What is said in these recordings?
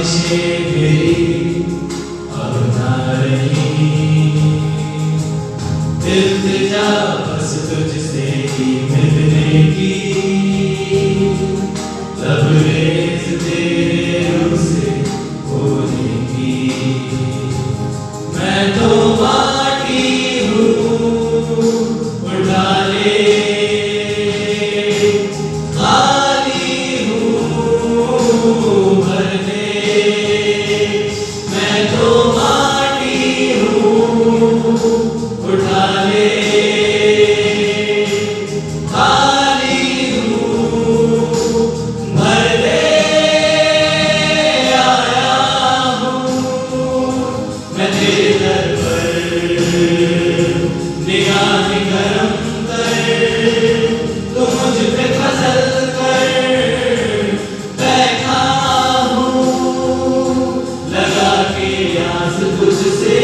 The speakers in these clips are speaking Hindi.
ख्वाहिशें मेरी अब ना रही, इल्तिजा बस तुझसे ही मिलने की, लबरेज तेरे रूह से होने की। मैं तो माटी हूँ उठा ले, खाली हूँ भर ले। मैं तो माटी हूँ उठा ले, खाली हूँ भर ले। आया हूँ मैं तेरे दर पर, निगाह करम कर, तू मुझ पे फजल कर। बैठा हूँ लगा के आस तुझसे,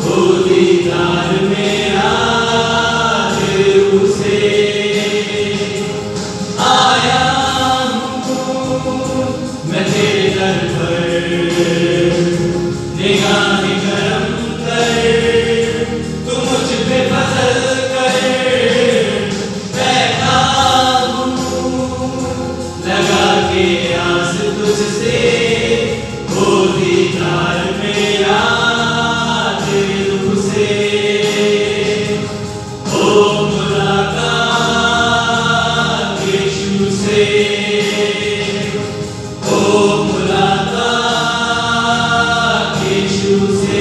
हो दीदार मेरा दिल से। आया हूँ मैं तेरे दर पर, निगाह करम कर, तू मुझ पे फजल कर। बैठा हूँ लगा के आस तुझसे, हो दीदार मेरा दिल से। हो मुलाकात यीशु से, हो मुलाकात यीशु से।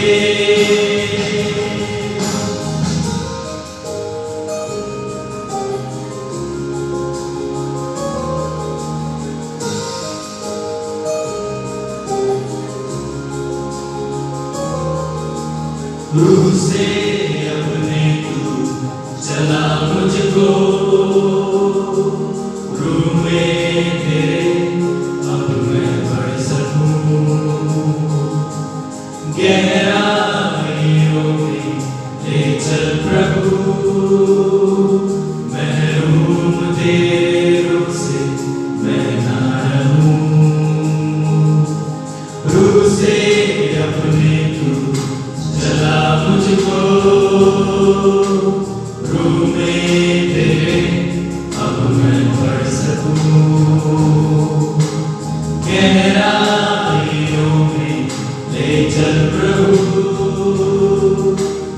रूह से अपने तू चला मुझको, रूह में तेरे अब मैं बढ़ सकूं। गहराइयों में ले चल प्रभु, महरूम तेरे रूह से मैं ना रहूं। रूह से अपने तू चला मुझको, रूह में तेरे अब मैं बढ़ सकूं। गहराइयों में ले चल प्रभु,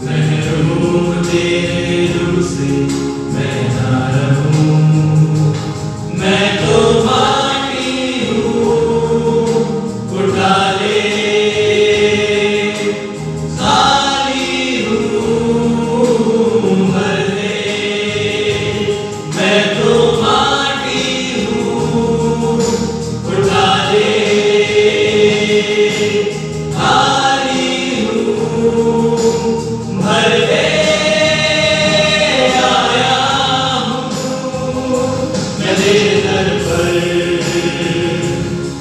महरूम तेरे रूह से मैं ना रहूं। मैं तो माटी हूँ उठा ले, खाली हूँ भर ले। मैं तो माटी हूँ उठा ले, खाली हूँ भर ले। आया हूँ मैं तेरे दर पर,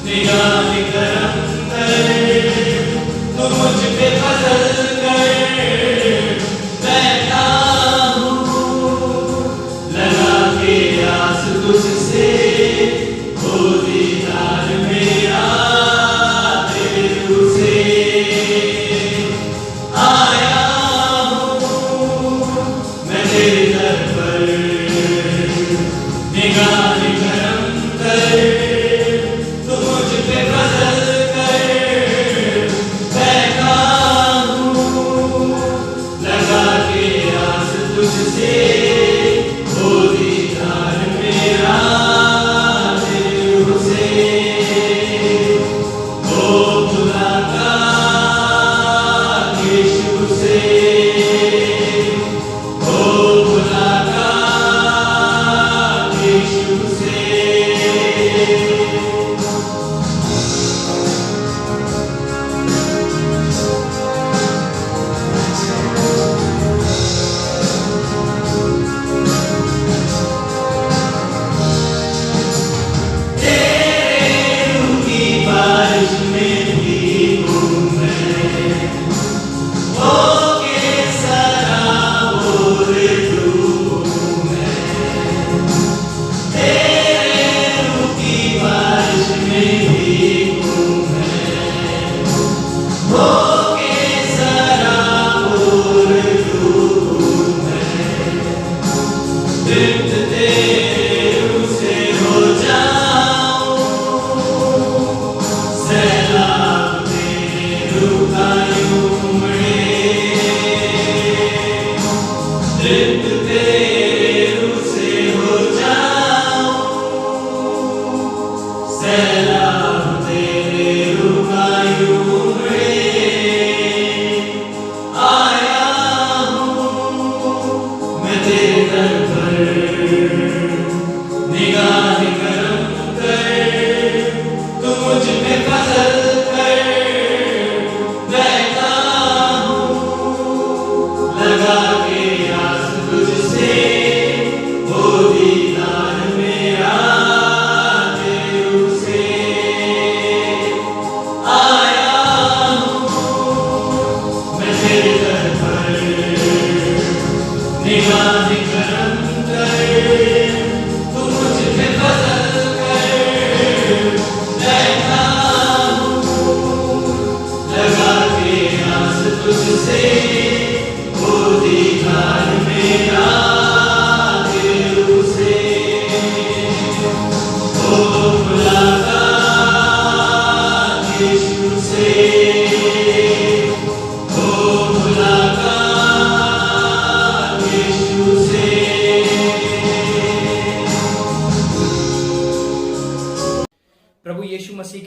निगाह करम कर, तू मुझ पे फजल कर। बैठा हूँ लगा के आस तुझसे, हो दीदार मेरा दिल से। आया हूँ मैं तेरे दर पर, निगाह करम कर, तू मुझ पे फजल कर। बैठा हूँ लगा के आस तुझसे, हो दीदार मेरा दिल से। हो मुलाकात यीशु से, हो मुलाकात यीशु से।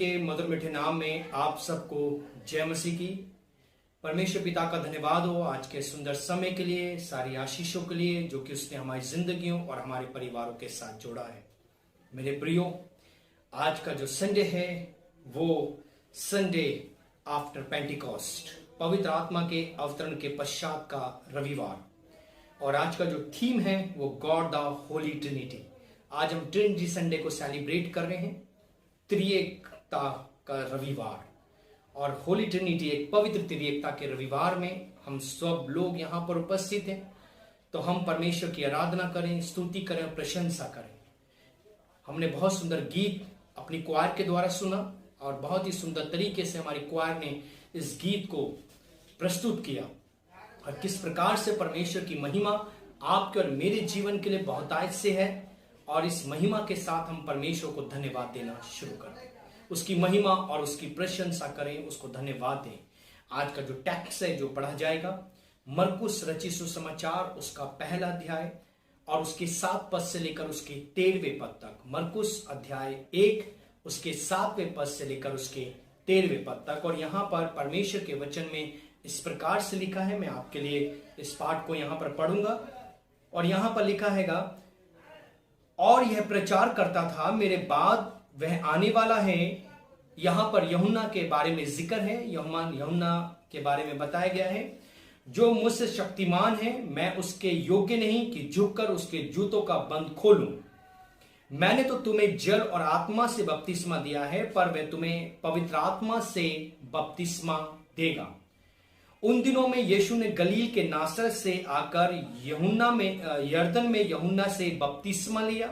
के मधुर मीठे नाम में आप सबको जय मसीह की। परमेश्वर पिता का धन्यवाद हो आज के सुंदर समय के लिए, सारी आशीषों के लिए जो कि उसने हमारी जिंदगियों और हमारे परिवारों के साथ जोड़ा है। मेरे प्रियो, आज का जो संडे है वो संडे आफ्टर पेंटिकॉस्ट, पवित्र आत्मा के अवतरण के पश्चात का रविवार, और आज का जो थीम है वो गॉड द होली ट्रिनिटी। आज हम ट्रिनिटी संडे को सेलिब्रेट कर रहे हैं, त्रिएकता का रविवार। और होली ट्रिनिटी एक पवित्र त्रिएकता के रविवार में हम सब लोग यहाँ पर उपस्थित हैं, तो हम परमेश्वर की आराधना करें, स्तुति करें, प्रशंसा करें। हमने बहुत सुंदर गीत अपनी क्वायर के द्वारा सुना और बहुत ही सुंदर तरीके से हमारी क्वायर ने इस गीत को प्रस्तुत किया, और किस प्रकार से परमेश्वर की महिमा आपके और मेरे जीवन के लिए बहुतायत से है। और इस महिमा के साथ हम परमेश्वर को धन्यवाद देना शुरू कर दें, उसकी महिमा और उसकी प्रशंसा करें, उसको धन्यवाद दें। आज का जो टेक्स्ट है जो पढ़ा जाएगा, मरकुस रचित सुसमाचार उसका पहला अध्याय और उसके 7 पद से लेकर उसके 13वें पद तक। मरकुस अध्याय 1 उसके 7वें पद से लेकर उसके 13वें पद तक। और यहाँ पर परमेश्वर के वचन में इस प्रकार से लिखा है, मैं आपके लिए इस पाठ को यहाँ पर पढ़ूंगा। और यहाँ पर लिखा हैगा, और यह प्रचार करता था, मेरे बाद वह आने वाला है। यहाँ पर यूहन्ना के बारे में जिक्र है, यूहन्ना के बारे में बताया गया है, जो मुझसे शक्तिमान है, मैं उसके योग्य नहीं कि झुककर उसके जूतों का बंद खोलूं। मैंने तो तुम्हें जल और आत्मा से बपतिस्मा दिया है, पर वह तुम्हें पवित्र आत्मा से बपतिस्मा देगा। उन दिनों में यीशु ने गलील के नासरत से आकर यरदन में यूहन्ना से बपतिस्मा लिया,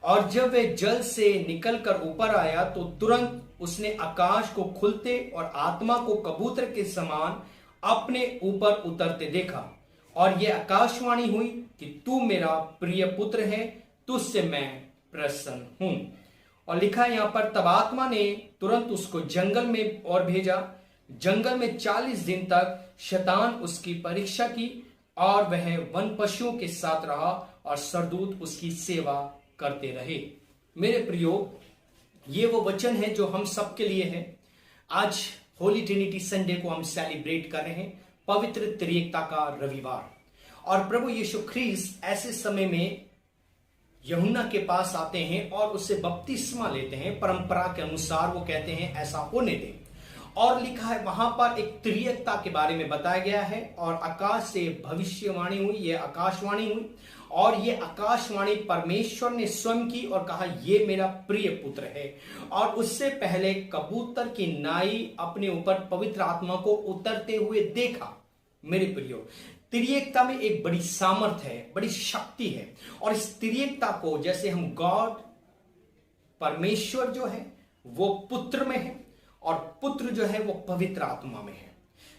और जब वह जल से निकलकर ऊपर आया तो तुरंत उसने आकाश को खुलते और आत्मा को कबूतर के समान अपने ऊपर उतरते देखा, और यह आकाशवाणी हुई कि तू मेरा प्रिय पुत्र है, तुझसे मैं प्रसन्न हूं। और लिखा है यहां पर, तब आत्मा ने तुरंत उसको जंगल में और भेजा। जंगल में 40 दिन तक शैतान उसकी परीक्षा की, और वह वन पशुओं के साथ रहा और सरदूत उसकी सेवा करते रहे। मेरे प्रियो, ये वो वचन है जो हम सबके लिए है। आज होली ट्रिनिटी संडे को हम सेलिब्रेट कर रहे हैं, पवित्र त्रिएकता का रविवार। और प्रभु यीशु ख्रीस्त ऐसे समय में यूहन्ना के पास आते हैं और उससे बपतिस्मा लेते हैं। परंपरा के अनुसार वो कहते हैं ऐसा होने दें, और लिखा है वहां पर एक त्रिएकता के बारे में बताया गया है। और आकाश से भविष्यवाणी हुई, यह आकाशवाणी हुई, और ये आकाशवाणी परमेश्वर ने स्वयं की और कहा, ये मेरा प्रिय पुत्र है। और उससे पहले कबूतर की नाई अपने ऊपर पवित्र आत्मा को उतरते हुए देखा। मेरे प्रियो, त्रिएकता में एक बड़ी सामर्थ है, बड़ी शक्ति है। और इस त्रिएकता को जैसे हम गॉड, परमेश्वर जो है वो पुत्र में है, और पुत्र जो है वो पवित्र आत्मा में है।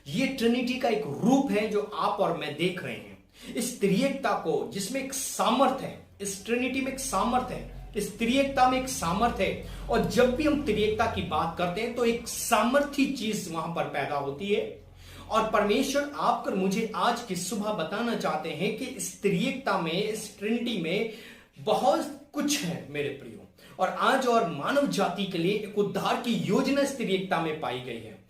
ये ट्रिनिटी का एक रूप है जो आप और मैं देख रहे हैं। इस त्रिएकता को, जिसमें एक सामर्थ है, इस ट्रिनिटी में एक सामर्थ है, इस त्रिएकता में एक सामर्थ है। और जब भी हम त्रिएकता की बात करते हैं तो एक सामर्थी चीज वहां पर पैदा होती है। और परमेश्वर आपको मुझे आज की सुबह बताना चाहते हैं कि इस त्रिएकता में, इस ट्रिनिटी में बहुत कुछ है मेरे प्रियो। और आज और मानव जाति के लिए एक उद्धार की योजना इस त्रिएकता में पाई गई है।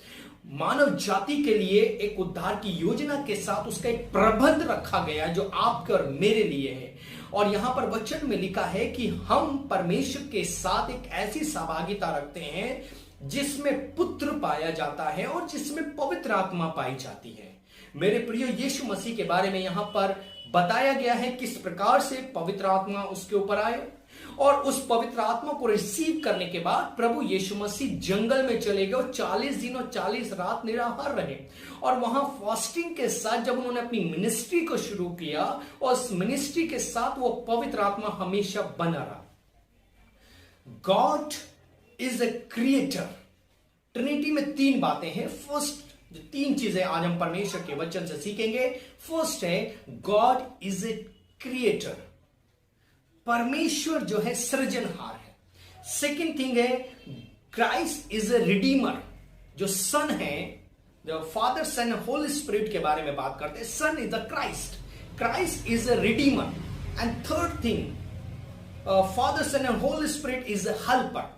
मानव जाति के लिए एक उद्धार की योजना के साथ उसका एक प्रबंध रखा गया जो आपके और मेरे लिए है। और यहां पर वचन में लिखा है कि हम परमेश्वर के साथ एक ऐसी सहभागिता रखते हैं जिसमें पुत्र पाया जाता है और जिसमें पवित्र आत्मा पाई जाती है। मेरे प्रियो, यीशु मसीह के बारे में यहां पर बताया गया है किस प्रकार से पवित्र आत्मा उसके ऊपर आए, और उस पवित्र आत्मा को रिसीव करने के बाद प्रभु यीशु मसीह जंगल में चले गए और 40 दिन और 40 रात निराहार रहे। और वहां फास्टिंग के साथ जब उन्होंने अपनी मिनिस्ट्री को शुरू किया, और उस मिनिस्ट्री के साथ वो पवित्र आत्मा हमेशा बना रहा। God is a creator. Trinity में 3 बातें हैं। फर्स्ट, जो 3 चीजें आज हम परमेश्वर के वचन से सीखेंगे। फर्स्ट है, गॉड इज ए क्रिएटर, परमेश्वर जो है सृजनहार है। सेकंड थिंग है, क्राइस्ट इज ए रिडीमर, जो सन है, जो फादर सन होली स्पिरिट के बारे में बात करते हैं। Son is the Christ, Christ is a redeemer. And third thing, father son and holy spirit is a helper,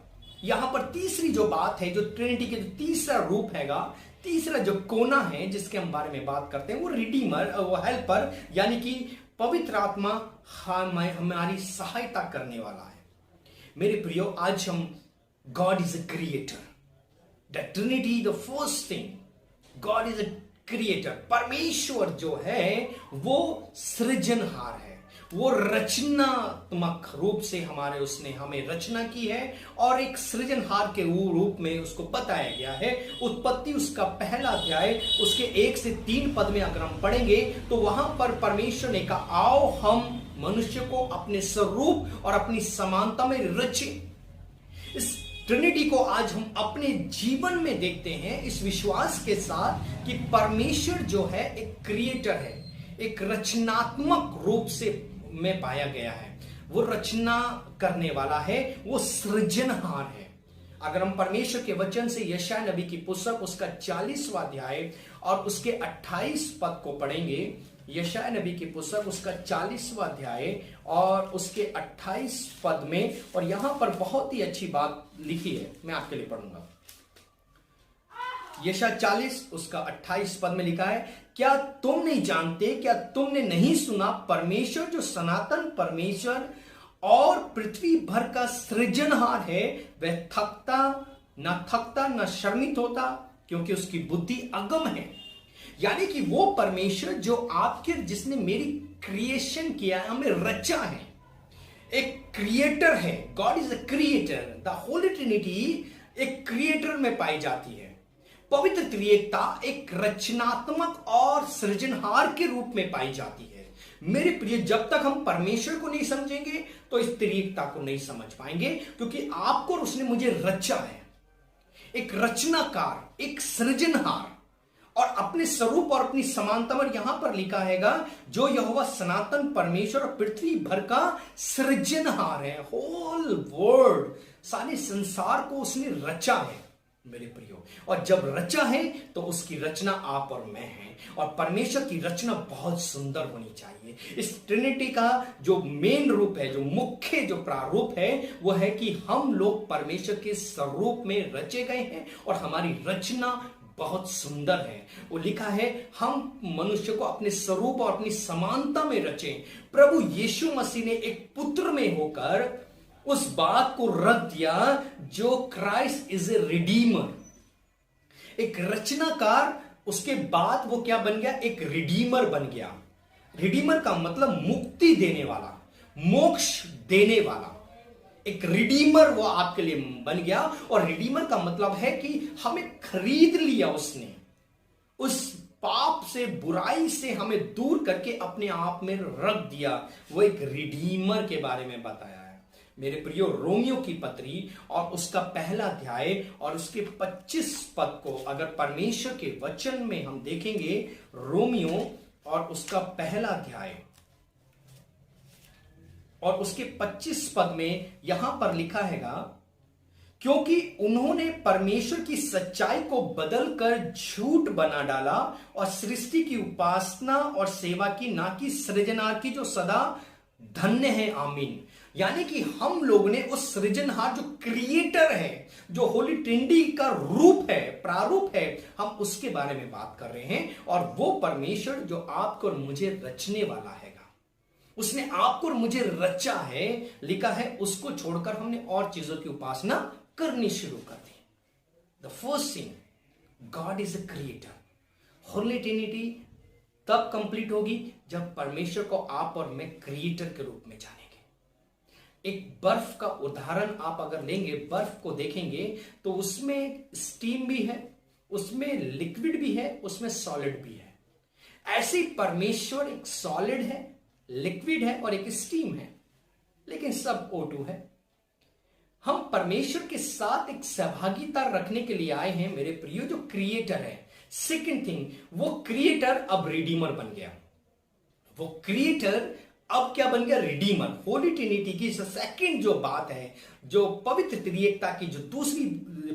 यहां पर तीसरी जो बात है, जो ट्रिनिटी के जो तीसरा रूप हैगा, तीसरा जो कोना है जिसके हम बारे में बात करते हैं, वो रिडीमर, वो हेल्पर, यानी कि पवित्र आत्मा हमारी सहायता करने वाला है। मेरे प्रियो, आज हम God is a creator, the Trinity, the first thing, god is a creator. परमेश्वर जो है वो सृजनहार है, वो रचनात्मक रूप से उसने हमें रचना की है और एक सृजनहार के रूप में उसको बताया गया है। उत्पत्ति उसका पहला अध्याय उसके 1 से 3 पद में अगर हम पढ़ेंगे तो वहां पर परमेश्वर ने कहा, आओ हम मनुष्य को अपने स्वरूप और अपनी समानता में रचें। इस ट्रिनिटी को आज हम अपने जीवन में देखते हैं इस विश्वास के साथ कि परमेश्वर जो है एक क्रिएटर है, एक रचनात्मक रूप से में पाया गया है, वो रचना करने वाला है, वो सृजनहार है। अगर हम परमेश्वर के वचन से यशायाह नबी की पुस्तक उसका 40वां अध्याय और उसके 28 पद को पढ़ेंगे, यशायाह नबी की पुस्तक उसका 40वां अध्याय और उसके 28 पद में, और यहां पर बहुत ही अच्छी बात लिखी है, मैं आपके लिए पढ़ूंगा। यशायाह 40 उसका 28 पद में लिखा है, क्या तुम नहीं जानते, क्या तुमने नहीं सुना, परमेश्वर जो सनातन परमेश्वर और पृथ्वी भर का सृजनहार है, वह थकता न शर्मित होता, क्योंकि उसकी बुद्धि अगम है। यानी कि वो परमेश्वर जो जिसने मेरी क्रिएशन किया है, हमें रचा है, एक क्रिएटर है। God is a creator, the Holi Trinity एक क्रिएटर में पाई जाती है। पवित्र त्रिएकता एक रचनात्मक और सृजनहार के रूप में पाई जाती है। मेरे प्रिय, जब तक हम परमेश्वर को नहीं समझेंगे तो इस त्रिएकता को नहीं समझ पाएंगे, क्योंकि आपको उसने मुझे रचा है, एक रचनाकार, एक सृजनहार, और अपने स्वरूप और अपनी समानता में यहां पर लिखा हैगा, जो यहोवा सनातन परमेश्वर और पृथ्वी भर का सृजनहार है। होल वर्ल्ड, सारे संसार को उसने रचा है मेरे प्रियो, और जब रचा है तो उसकी रचना आप और मैं हैं, और परमेश्वर की रचना बहुत सुंदर होनी चाहिए। इस ट्रिनिटी का जो मेन रूप है, जो मुख्य जो प्रारूप है, वो है कि हम लोग परमेश्वर के स्वरूप में रचे गए हैं और हमारी रचना बहुत सुंदर है। वो लिखा है, हम मनुष्य को अपने स्वरूप और अपनी समानता में रचें। प्रभु यीशु मसीह ने एक पुत्र में होकर उस बात को रख दिया, जो क्राइस्ट इज ए रिडीमर, एक रचनाकार। उसके बाद वो क्या बन गया? एक रिडीमर बन गया। रिडीमर का मतलब मुक्ति देने वाला, मोक्ष देने वाला। एक रिडीमर वो आपके लिए बन गया, और रिडीमर का मतलब है कि हमें खरीद लिया उसने, उस पाप से, बुराई से हमें दूर करके अपने आप में रख दिया। वो एक रिडीमर के बारे में बताया है। मेरे प्रियो, रोमियो की पत्री और उसका पहला अध्याय और उसके 25 पद को अगर परमेश्वर के वचन में हम देखेंगे, रोमियो और उसका पहला अध्याय और उसके 25 पद में यहां पर लिखा हैगा, क्योंकि उन्होंने परमेश्वर की सच्चाई को बदलकर झूठ बना डाला और सृष्टि की उपासना और सेवा की, ना कि सृजनहार की जो सदा धन्य है। आमीन। यानी कि हम लोग ने उस सृजनहार जो क्रिएटर है, जो होली ट्रिनिटी का रूप है, प्रारूप है, हम उसके बारे में बात कर रहे हैं। और वो परमेश्वर जो आपको और मुझे रचने वाला हैगा, उसने आपको और मुझे रचा है, लिखा है, उसको छोड़कर हमने और चीजों की उपासना करनी शुरू कर दी। The first thing, god is a creator. Holy trinity तब कंप्लीट होगी जब परमेश्वर को आप और मैं क्रिएटर के रूप में जानेंगे। एक बर्फ का उदाहरण आप अगर लेंगे, बर्फ को देखेंगे तो उसमें स्टीम भी है, उसमें लिक्विड भी है, उसमें सॉलिड भी है। ऐसे परमेश्वर एक सॉलिड है, लिक्विड है और एक स्टीम है, लेकिन सब O2 है। हम परमेश्वर के साथ एक सहभागिता रखने के लिए आए हैं मेरे प्रियो, जो क्रिएटर है। सेकंड थिंग, वो क्रिएटर अब रिडीमर बन गया। वो क्रिएटर अब क्या बन गया? रिडीमर। होली ट्रिनिटी की सेकंड जो बात है, जो पवित्र त्रिएकता की जो दूसरी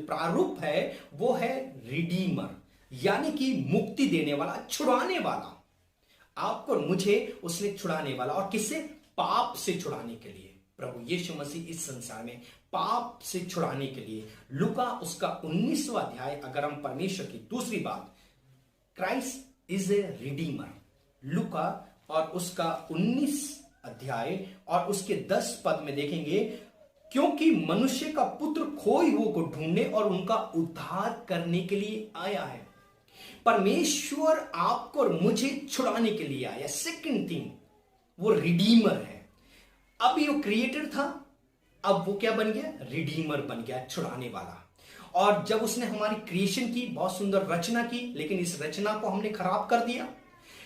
प्रारूप है, वो है रिडीमर, यानी कि मुक्ति देने वाला, छुड़ाने वाला। आपको और मुझे उसने छुड़ाने वाला, और किससे? पाप से छुड़ाने के लिए। प्रभु यीशु मसीह इस संसार में पाप से छुड़ाने के लिए। लूका उसका 19वां अध्याय, अगर हम परमेश्वर की दूसरी बात, क्राइस्ट इज ए रिडीमर, लूका और उसका 19 अध्याय और उसके 10 पद में देखेंगे, क्योंकि मनुष्य का पुत्र खोए हुए को ढूंढने और उनका उद्धार करने के लिए आया है। परमेश्वर आपको और मुझे छुड़ाने के लिए आया। सेकंड थिंग, वो रिडीमर है। अभी वो क्रिएटर था, अब वो क्या बन गया? रिडीमर बन गया, छुड़ाने वाला। और जब उसने हमारी क्रिएशन की, बहुत सुंदर रचना की, लेकिन इस रचना को हमने खराब कर दिया,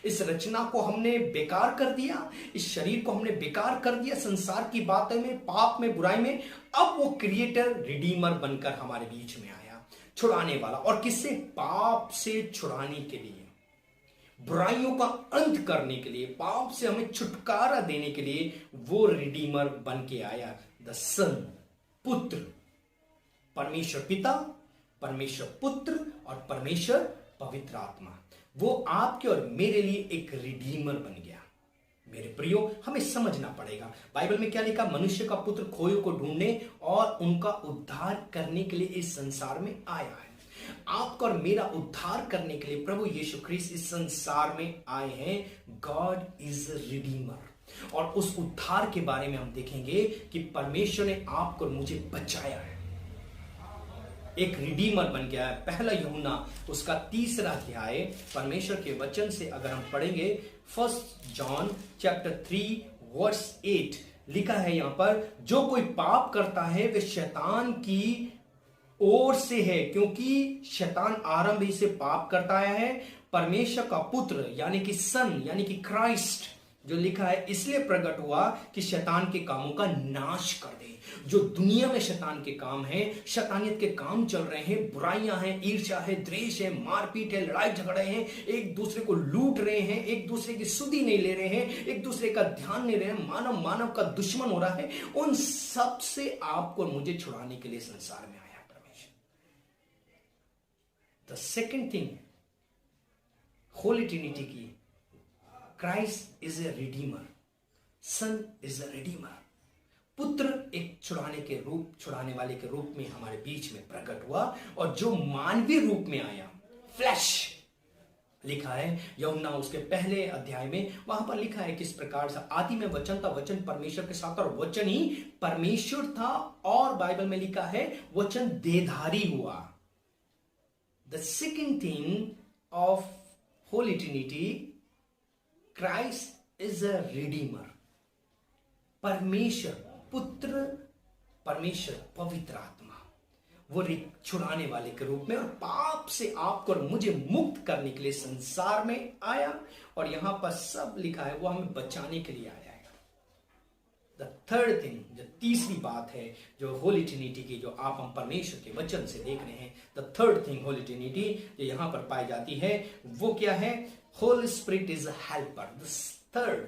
इस रचना को हमने बेकार कर दिया, इस शरीर को हमने बेकार कर दिया संसार की बातों में, पाप में, बुराई में। अब वो क्रिएटर रिडीमर बनकर हमारे बीच में आया, छुड़ाने वाला। और किससे? पाप से छुड़ाने के लिए, बुराइयों का अंत करने के लिए, पाप से हमें छुटकारा देने के लिए वो रिडीमर बन के आया। द सन, पुत्र, परमेश्वर पिता, परमेश्वर पुत्र और परमेश्वर पवित्र आत्मा, वो आपके और मेरे लिए एक रिडीमर बन गया। मेरे प्रियो, हमें समझना पड़ेगा बाइबल में क्या लिखा। मनुष्य का पुत्र खोए को ढूंढने और उनका उद्धार करने के लिए इस संसार में आया है। आपका और मेरा उद्धार करने के लिए प्रभु यीशु ख्रीस्त इस संसार में आए हैं। God is Redeemer. और उस उद्धार के बारे में हम देखेंगे कि परमेश्वर ने आपको और मुझे बचाया है, एक रिडीमर बन गया है। पहला यूहन्ना उसका 3 अध्याय, परमेश्वर के वचन से अगर हम पढ़ेंगे, 1 जॉन चैप्टर 3 वर्स 8 लिखा है यहां पर, जो कोई पाप करता है वे शैतान की ओर से है, क्योंकि शैतान आरंभ ही से पाप करता है। परमेश्वर का पुत्र यानी कि सन यानी कि क्राइस्ट जो लिखा है, इसलिए प्रकट हुआ कि शैतान के कामों का नाश कर दे। जो दुनिया में शैतान के काम हैं, शैतानियत के काम चल रहे हैं, बुराइयां हैं, ईर्ष्या है, द्वेष है, मारपीट है, लड़ाई झगड़े हैं, एक दूसरे को लूट रहे हैं, एक दूसरे की सुधि नहीं ले रहे हैं, एक दूसरे का ध्यान नहीं रहे हैं, मानव मानव का दुश्मन हो रहा है, उन सब से आपको मुझे छुड़ाने के लिए संसार में आया परमेश्वर। The second thing, holy trinity की, Christ is a redeemer, son is a redeemer. पुत्र एक छुड़ाने वाले के रूप में हमारे बीच में प्रकट हुआ, और जो मानवीय रूप में आया, फ्लैश लिखा है यूहन्ना उसके पहले अध्याय में, वहां पर लिखा है किस प्रकार से, आदि में वचन था, वचन परमेश्वर के साथ और वचन ही परमेश्वर था, और बाइबल में लिखा है वचन देहधारी हुआ। The second thing of Holi Trinity, Christ is a Redeemer. परमेश्वर पुत्र, परमेश्वर पवित्र आत्मा, वो छुड़ाने वाले के रूप में और पाप से आपको और मुझे मुक्त करने के लिए संसार में आया। और यहां पर सब लिखा है वो हमें बचाने के लिए आया है। द थर्ड थिंग, जो तीसरी बात है जो होली ट्रिनिटी की, जो आप हम परमेश्वर के वचन से देख रहे हैं, the third thing holy Trinity जो यहां पर पाई जाती है, वो क्या है? Holi spirit is a helper. The third,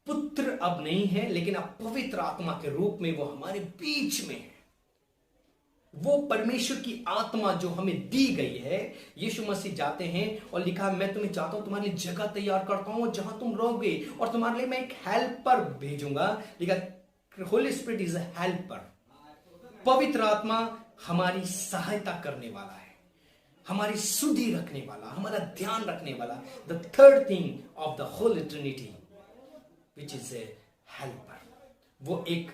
पुत्र अब नहीं है, लेकिन अब पवित्र आत्मा के रूप में वो हमारे बीच में है। वो परमेश्वर की आत्मा जो हमें दी गई है। यीशु मसीह जाते हैं और लिखा, मैं तुम्हें चाहता हूं, तुम्हारे लिए जगह तैयार करता हूं जहां तुम रहोगे, और तुम्हारे लिए मैं एक हेल्पर भेजूंगा। लिखा Holi spirit is a helper. पवित्र आत्मा हमारी सहायता करने वाला है, हमारी सुधि रखने वाला, हमारा ध्यान रखने वाला। The third thing of the Holi Trinity which is a helper, वो एक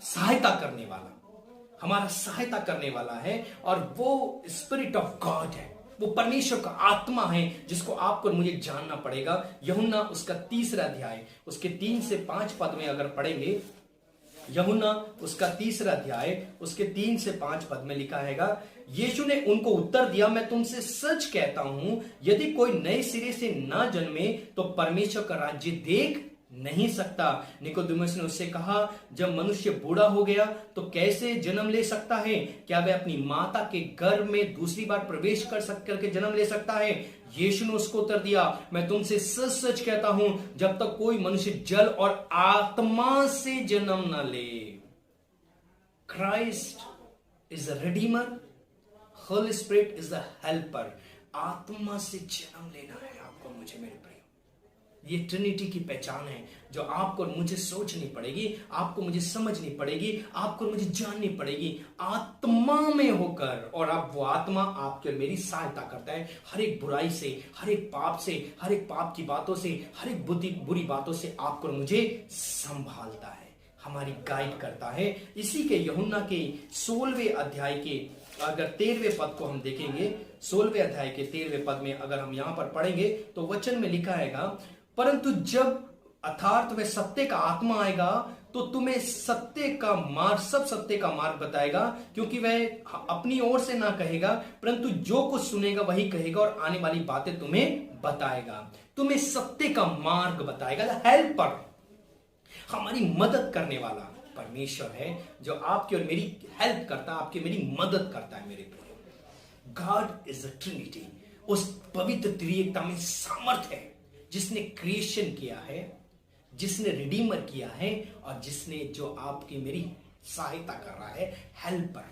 सहायता करने वाला, हमारा सहायता करने वाला है, और वो स्पिरिट ऑफ गॉड है, वो परमेश्वर का आत्मा है जिसको आपको मुझे जानना पड़ेगा। यूहन्ना उसका 3 अध्याय उसके 3 से 5 पद में अगर पढ़ेंगे, यूहन्ना उसका 3 अध्याय उसके 3 से 5 पद में लिखा हैगा, यीशु ने उनको उत्तर दिया, मैं तुमसे सच कहता हूं, यदि कोई नए सिरे से ना जन्मे तो परमेश्वर का राज्य देख नहीं सकता। निकोदेमुस ने उससे कहा, जब मनुष्य बूढ़ा हो गया तो कैसे जन्म ले सकता है? क्या वह अपनी माता के गर्भ में दूसरी बार प्रवेश करके जन्म ले सकता है? यीशु ने उसको उत्तर दिया, मैं तुमसे सच सच कहता हूं, जब तक कोई मनुष्य जल और आत्मा से जन्म न ले। Christ is a Redeemer, Holi spirit is a helper. आत्मा से जन्म लेना है आपको मुझे, मेरे प्रिय। ये ट्रिनिटी की पहचान है जो आपको और मुझे सोचनी पड़ेगी, आपको मुझे समझनी पड़ेगी, आपको और मुझे जाननी पड़ेगी आत्मा में होकर। और अब वो आत्मा आपकी और मेरी सहायता करता है हर एक बुराई से, हर एक पाप से, हर एक पाप की बातों से, हर एक बुरी बातों से आपको और मुझे संभालता है, हमारी गाइड करता है। इसी के यूहन्ना के 16वें अध्याय के अगर 13वें पद को हम देखेंगे, 16वें अध्याय के 13वें पद में अगर हम यहां पर पढ़ेंगे तो वचन में लिखा है, परंतु जब अर्थात वह सत्य का आत्मा आएगा तो तुम्हें सब सत्य का मार्ग बताएगा, क्योंकि वह अपनी ओर से ना कहेगा परंतु जो कुछ सुनेगा वही कहेगा और आने वाली बातें तुम्हें बताएगा। तुम्हें सत्य का मार्ग बताएगा। हेल्पर, हमारी मदद करने वाला परमेश्वर है जो आपकी और मेरी हेल्प करता है, आपकी मेरी मदद करता है। मेरे प्रिय, गॉड इज अ ट्रिनिटी। उस पवित्र त्रिएकता में सामर्थ है जिसने क्रिएशन किया है, जिसने रिडीमर किया है और जिसने जो आपकी मेरी सहायता कर रहा है। हेल्पर,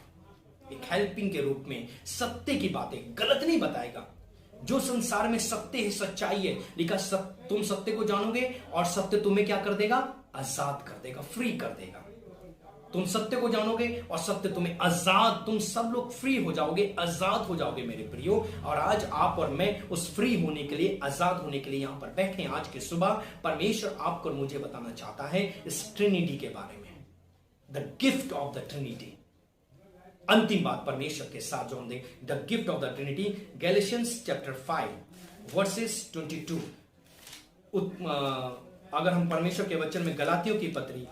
एक हेल्पिंग के रूप में सत्य की बातें गलत नहीं बताएगा। जो संसार में सत्य है, सच्चाई है, लिखा तुम सत्य को जानोगे और सत्य तुम्हें क्या कर देगा? आजाद कर देगा, फ्री कर देगा। तुम सत्य को जानोगे और सत्य तुम्हें आजाद, तुम सब लोग फ्री हो जाओगे, आजाद हो जाओगे मेरे प्रियो। और आज आप और मैं उस फ्री होने के लिए, आजाद होने के लिए यहां पर बैठे हैं। आज की सुबह परमेश्वर आपको और मुझे बताना चाहता है इस ट्रिनिटी के बारे में, the gift of the Trinity. अंतिम बात परमेश्वर के साथ जो हम देख, the gift of the Trinity, Galatians chapter 5 versus 22। अगर हम परमेश्वर के वचन में गलातियों की पत्री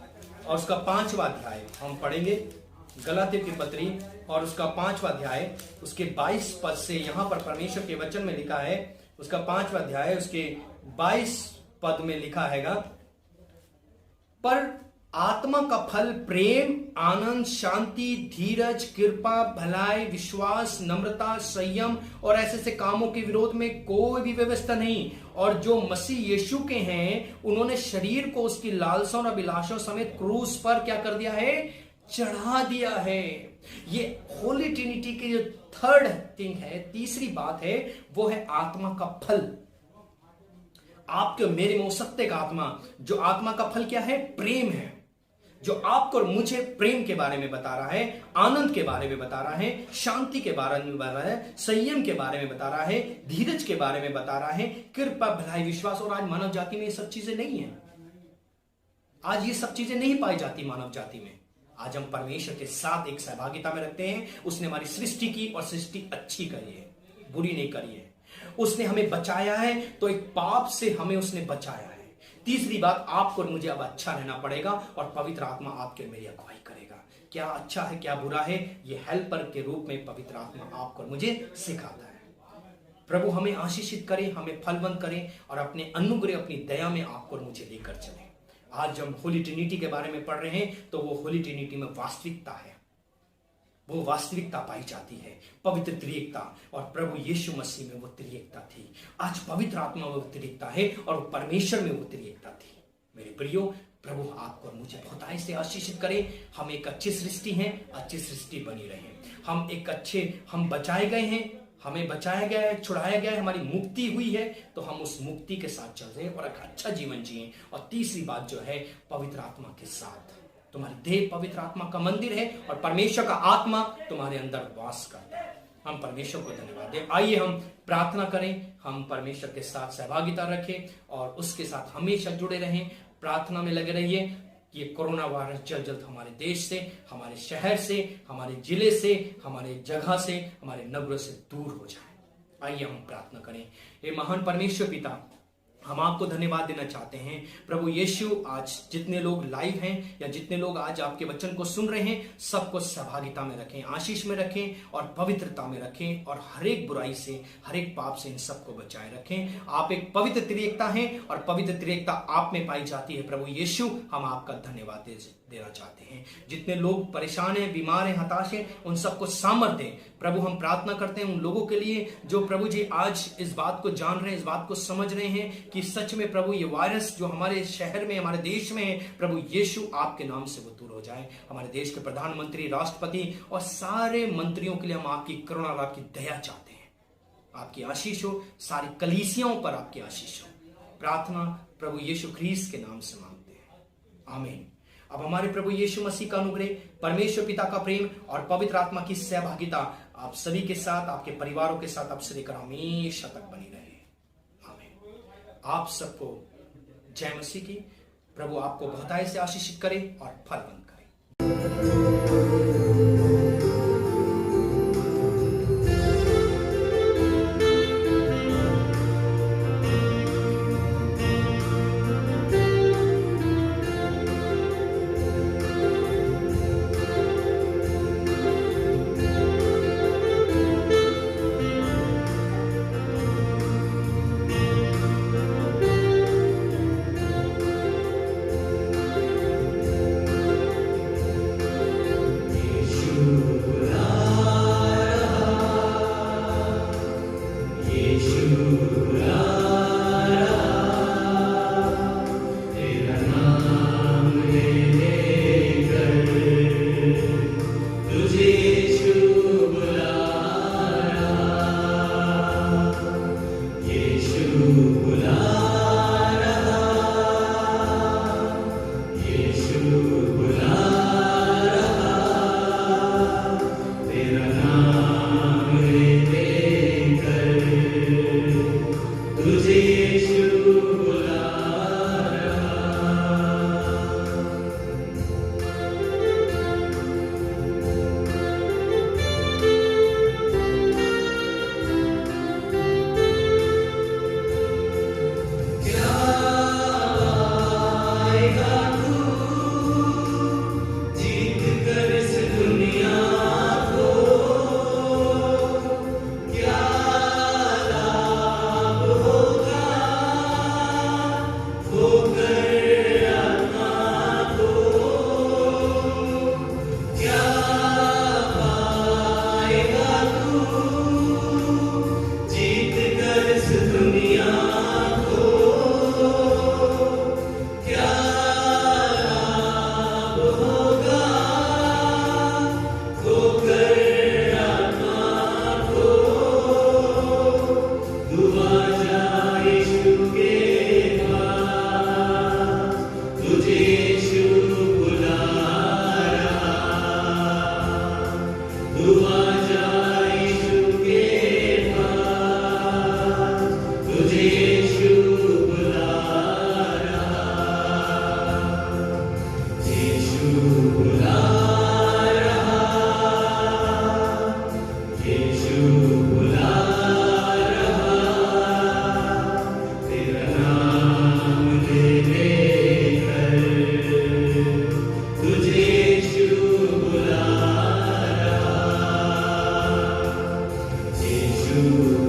और उसका 5वां अध्याय हम पढ़ेंगे, गलातियों की पत्री और उसका 5वां अध्याय, उसके 22 पद से यहां पर परमेश्वर के वचन में लिखा है, उसका 5वां अध्याय उसके 22 पद में लिखा हैगा, पर आत्मा का फल प्रेम, आनंद, शांति, धीरज, कृपा, भलाई, विश्वास, नम्रता, संयम और ऐसे कामों के विरोध में कोई भी व्यवस्था नहीं। और जो मसीह यीशु के हैं उन्होंने शरीर को उसकी लालसाओं और अभिलाषाओं समेत क्रूस पर क्या कर दिया है? चढ़ा दिया है। ये होली ट्रिनिटी की जो थर्ड थिंग है, तीसरी बात है, वो है आत्मा का फल। आपके और मेरे में सत्य का आत्मा, जो आत्मा का फल क्या है? प्रेम है, जो आपको और मुझे प्रेम के बारे में बता रहा है, आनंद के बारे में बता रहा है, शांति के बारे में बता रहा है, संयम के बारे में बता रहा है, धीरज के बारे में बता रहा है, कृपा, भलाई, विश्वास। और आज मानव जाति में ये सब चीजें नहीं है। आज ये सब चीजें नहीं पाई जाती मानव जाति में। आज हम परमेश्वर के साथ एक सहभागिता में रखते हैं। उसने हमारी सृष्टि की और सृष्टि अच्छी करी है, बुरी नहीं करी है। उसने हमें बचाया है, तो एक पाप से हमें उसने बचाया है। तीसरी बात, आपको और मुझे अब अच्छा रहना पड़ेगा और पवित्र आत्मा आपके और मेरी अगुवाई करेगा। क्या अच्छा है, क्या बुरा है, ये हेल्पर के रूप में पवित्र आत्मा आपको और मुझे सिखाता है। प्रभु हमें आशीषित करे, हमें फलवंत करे और अपने अनुग्रह, अपनी दया में आपको और मुझे लेकर चले। आज हम होली ट्रिनिटी के बारे में पढ़ रहे हैं, तो वो होली ट्रिनिटी में वास्तविकता है, वो वास्तविकता पाई जाती है, पवित्र त्रिएकता। और प्रभु यीशु मसीह में वो त्रिएकता थी। आज पवित्र आत्मा वो त्रिएकता है और परमेश्वर में वो त्रिएकता थी। मेरे प्रियो, प्रभु आपको और मुझे बहुत से आशीषित करे। हम एक अच्छी सृष्टि हैं, अच्छी सृष्टि बनी रहे। हम बचाए गए हैं, हमें बचाया गया है, छुड़ाया गया है, हमारी मुक्ति हुई है, तो हम उस मुक्ति के साथ चल रहे हैं और एक अच्छा जीवन जिए। और तीसरी बात जो है, पवित्र आत्मा के साथ। तुम्हारी देह पवित्र आत्मा का मंदिर है और परमेश्वर का आत्मा तुम्हारे अंदर वास करता है। हम परमेश्वर को धन्यवाद दें। आइए हम प्रार्थना करें, हम परमेश्वर के साथ सहभागिता रखें और उसके साथ हमेशा जुड़े रहें। प्रार्थना में लगे रहिए कि ये कोरोना वायरस जल्द जल्द हमारे देश से, हमारे शहर से, हमारे जिले से, हमारे जगह से, हमारे नगरों से दूर हो जाए। आइए हम प्रार्थना करें। हे महान परमेश्वर पिता, हम आपको धन्यवाद देना चाहते हैं। प्रभु यीशु, आज जितने लोग लाइव हैं या जितने लोग आज आपके वचन को सुन रहे हैं, सबको सहभागिता में रखें, आशीष में रखें और पवित्रता में रखें और हर एक बुराई से, हर एक पाप से इन सबको बचाए रखें। आप एक पवित्र त्रिएकता हैं और पवित्र त्रिएकता आप में पाई जाती है। प्रभु यीशु, हम आपका धन्यवाद देना चाहते हैं। जितने लोग परेशान हैं, बीमार हैं, हताश हैं, उन सबको सामर्थ्य दें। प्रभु, हम प्रार्थना करते हैं उन लोगों के लिए जो प्रभु जी आज इस बात को जान रहे हैं, इस बात को समझ रहे हैं कि सच में प्रभु ये वायरस जो हमारे शहर में, हमारे देश में है, प्रभु यीशु आपके नाम से वो दूर हो जाए। हमारे देश के प्रधानमंत्री, राष्ट्रपति और सारे मंत्रियों के लिए हम आपकी करुणा और आपकी दया चाहते हैं। आपकी आशीष हो, सारी कलीसियाओं पर आपकी आशीष हो। प्रार्थना प्रभु यीशु ख्रीस्त के नाम से मांगते हैं, आमीन। अब हमारे प्रभु यीशु मसीह का अनुग्रह, परमेश्वर पिता का प्रेम और पवित्र आत्मा की सहभागिता आप सभी के साथ, आपके परिवारों के साथ अब से लेकर हमेशा तक बनी रहे, आमीन। आप सबको जय मसीह की। प्रभु आपको बहुतायत से आशीषित करे और फलवंत करे। you.